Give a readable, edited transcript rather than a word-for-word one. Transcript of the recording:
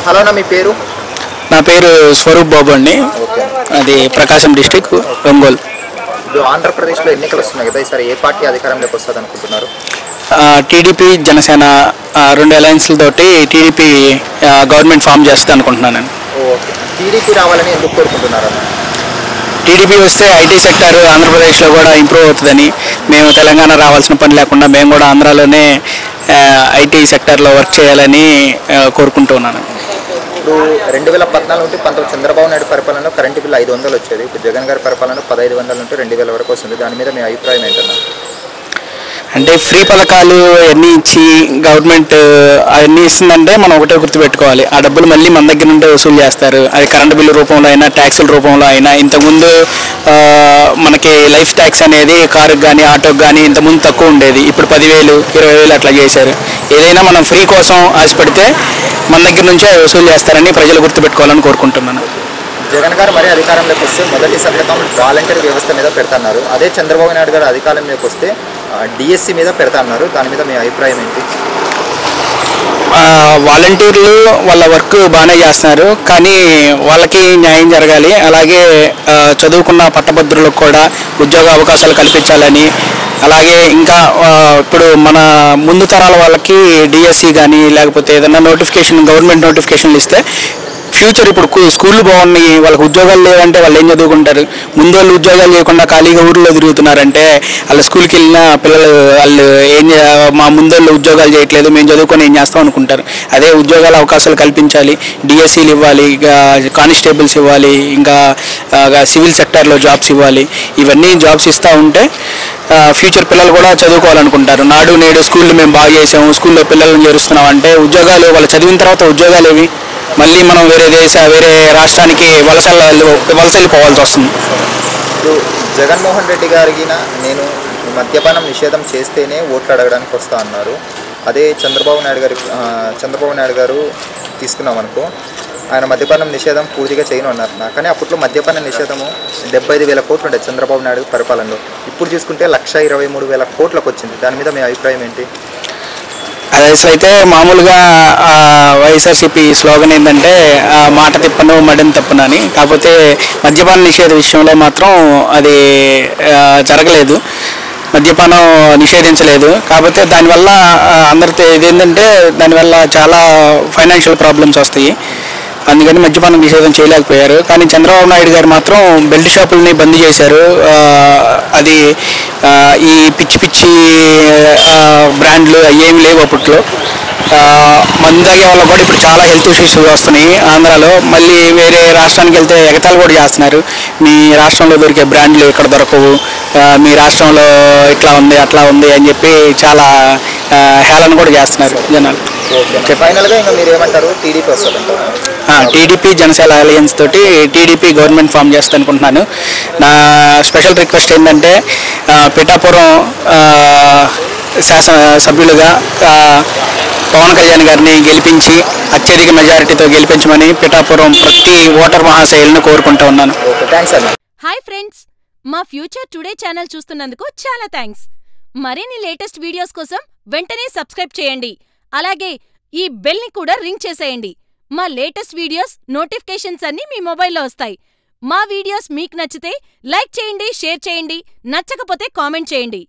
Hello అన్న, మీ పేరు? నా పేరు స్వరూప్ బాబు అండి. అది ప్రకాశం డిస్టిక్, ఒంగోలు. ఇప్పుడు ఆంధ్రప్రదేశ్లో ఎన్నికలు వస్తున్నాయి కదా, ఈసారి ఏ పార్టీ అధికారంలోకి వస్తుంది అనుకుంటున్నారు? టీడీపీ జనసేన రెండు అలయన్స్లతోటి టీడీపీ గవర్నమెంట్ ఫామ్ చేస్తుంది అనుకుంటున్నాను. ఓకే, టీడీపీ రావాలని ఎందుకు కోరుకుంటున్నారు? టీడీపీ వస్తే ఐటీ సెక్టర్ ఆంధ్రప్రదేశ్లో కూడా ఇంప్రూవ్ అవుతుందని, మేము తెలంగాణ రావాల్సిన పని లేకుండా మేము కూడా ఆంధ్రాలోనే ఐటీ సెక్టర్లో వర్క్ చేయాలని కోరుకుంటున్నాను. ఇప్పుడు 2014 నుండి 19 చంద్రబాబు నాయుడు పరిపాలనలో కరెంటు బిల్లు 500 వచ్చేది. ఇప్పుడు జగన్ గారి పరిపాలన 1500 నుండి 2000 వరకు వస్తుంది. దాని మీద మీ అభిప్రాయం ఏంటన్నా? అంటే ఫ్రీ పథకాలు అన్నీ ఇచ్చి గవర్నమెంట్ అవన్నీ ఇస్తుందంటే మనం ఒకటే గుర్తుపెట్టుకోవాలి, ఆ డబ్బులు మళ్ళీ మన దగ్గర నుండి వసూలు చేస్తారు. అది కరెంటు బిల్లు రూపంలో అయినా, ట్యాక్సుల రూపంలో అయినా. ఇంతకుముందు మనకి లైఫ్ ట్యాక్స్ అనేది కారుకి కానీ ఆటోకి కానీ ఇంతకుముందు తక్కువ ఉండేది, ఇప్పుడు 10,000 20,000 అట్లా చేశారు. ఏదైనా మనం ఫ్రీ కోసం ఆశపడితే మన దగ్గర నుంచే వసూలు చేస్తారని ప్రజలు గుర్తుపెట్టుకోవాలని కోరుకుంటున్నాను. జగన్ గారు మరీ అధికారంలోకి వస్తే మొదటి సంతకం వాలంటీర్ వ్యవస్థ మీద పెడతాన్నారు. అదే చంద్రబాబు నాయుడు గారు అధికారంలోకి వస్తే డిఎస్సి మీద పెడతాన్నారు. దాని మీద మీ అభిప్రాయం ఏంటి? వాలంటీర్లు వాళ్ళ వర్క్ బాగానే చేస్తున్నారు, కానీ వాళ్ళకి న్యాయం జరగాలి. అలాగే చదువుకున్న పట్టభద్రులకు కూడా ఉద్యోగ అవకాశాలు కల్పించాలని, అలాగే ఇంకా ఇప్పుడు మన ముందు తరాల వాళ్ళకి డిఎస్సి కానీ లేకపోతే ఏదైనా నోటిఫికేషన్, గవర్నమెంట్ నోటిఫికేషన్లు ఇస్తే ఫ్యూచర్ ఇప్పుడు స్కూళ్ళు బాగున్నాయి, వాళ్ళకి ఉద్యోగాలు లేవంటే వాళ్ళు ఏం చదువుకుంటారు? ముందు వాళ్ళు ఉద్యోగాలు చేయకుండా ఖాళీగా ఊళ్ళో తిరుగుతున్నారంటే వాళ్ళ స్కూల్కి వెళ్ళిన పిల్లలు వాళ్ళు మా ముందు వాళ్ళు ఉద్యోగాలు చేయట్లేదు, మేము చదువుకొని ఏం చేస్తాం అనుకుంటారు. అదే ఉద్యోగాల అవకాశాలు కల్పించాలి, డిఎస్సీలు ఇవ్వాలి, కానిస్టేబుల్స్ ఇవ్వాలి, ఇంకా సివిల్ సెక్టర్లో జాబ్స్ ఇవ్వాలి. ఇవన్నీ జాబ్స్ ఇస్తూ ఉంటే ఫ్యూచర్ పిల్లలు కూడా చదువుకోవాలనుకుంటారు. నాడు నేడు స్కూళ్ళు మేము బాగా చేసాము, స్కూల్లో పిల్లలను చేరుస్తున్నాం అంటే ఉద్యోగాలు వాళ్ళు చదివిన తర్వాత ఉద్యోగాలు ఏవి? మళ్ళీ మనం వేరే రాష్ట్రానికి వలస వెళ్ళిపోవాల్సి వస్తుంది. ఇప్పుడు జగన్మోహన్ రెడ్డి గారికి నేను మద్యపానం నిషేధం చేస్తేనే ఓట్లు అడగడానికి వస్తా అన్నారు. అదే చంద్రబాబు నాయుడు గారు తీసుకున్నాం అనుకో, ఆయన మద్యపానం నిషేధం పూర్తిగా చేయను అన్నారు. కానీ అప్పట్లో మద్యపాన నిషేధము 75,000 కోట్లు ఉండేది చంద్రబాబు నాయుడు పరిపాలనలో. ఇప్పుడు చూసుకుంటే 1,23,000 కోట్లకు వచ్చింది. దాని మీద మీ అభిప్రాయం ఏంటి? అది అసలు అయితే మామూలుగా వైఎస్ఆర్సీపీ స్లోగన్ ఏంటంటే మాట తిప్పను మడిని తప్పను అని. కాకపోతే మద్యపాన నిషేధ విషయంలో మాత్రం అది జరగలేదు, మద్యపానం నిషేధించలేదు. కాకపోతే దానివల్ల అందరితో ఇదేంటంటే దానివల్ల చాలా ఫైనాన్షియల్ ప్రాబ్లమ్స్ వస్తాయి, అందుకని మద్యపానం నిషేధం చేయలేకపోయారు. కానీ చంద్రబాబు నాయుడు గారు మాత్రం బెల్ట్ షాపుల్ని బంద్ చేశారు. అది ఈ పిచ్చి బ్రాండ్లు ఏమి లేవు అప్పట్లో. మందు తాగే వాళ్ళకు కూడా ఇప్పుడు చాలా హెల్త్ ఇష్యూస్ వస్తున్నాయి ఆంధ్రాలో. మళ్ళీ వేరే రాష్ట్రానికి వెళ్తే ఎగతాలు కూడా చేస్తున్నారు, మీ రాష్ట్రంలో దొరికే బ్రాండ్లు ఇక్కడ దొరకవు, మీ రాష్ట్రంలో ఇట్లా ఉంది అట్లా ఉంది అని చెప్పి చాలా హేళన కూడా చేస్తున్నారు జనాలు. ఫైనల్గా ఇంకా మీరు ఏమంటారు? టీడీపీ వస్తుంది? టీడీపీ జనసేన అలయన్స్ తోటి టీడీపీ గవర్నమెంట్ ఫామ్ చేస్తుంది అనుకుంటున్నాను. నా స్పెషల్ రిక్వెస్ట్ ఏంటంటే పిఠాపురం శాసనసభ్యులుగా పవన్ కళ్యాణ్ గారిని గెలిపించి అత్యధిక మెజారిటీతో గెలిపించమని పిఠాపురం ప్రతి ఓటర్ మహాశైలను కోరుకుంటూ ఉన్నాను. హాయ్ ఫ్రెండ్స్, మా ఫ్యూచర్ టుడే ఛానల్ చూస్తున్నందుకు చాలా థ్యాంక్స్. మరిన్ని లేటెస్ట్ వీడియోస్ కోసం వెంటనే సబ్స్క్రైబ్ చేయండి. అలాగే ఈ బెల్ ని కూడా రింగ్ చేసేయండి. మా లేటెస్ట్ వీడియోస్ నోటిఫికేషన్స్ అన్నీ మీ మొబైల్లో వస్తాయి. మా వీడియోస్ మీకు నచ్చితే లైక్ చేయండి, షేర్ చేయండి, నచ్చకపోతే కామెంట్ చేయండి.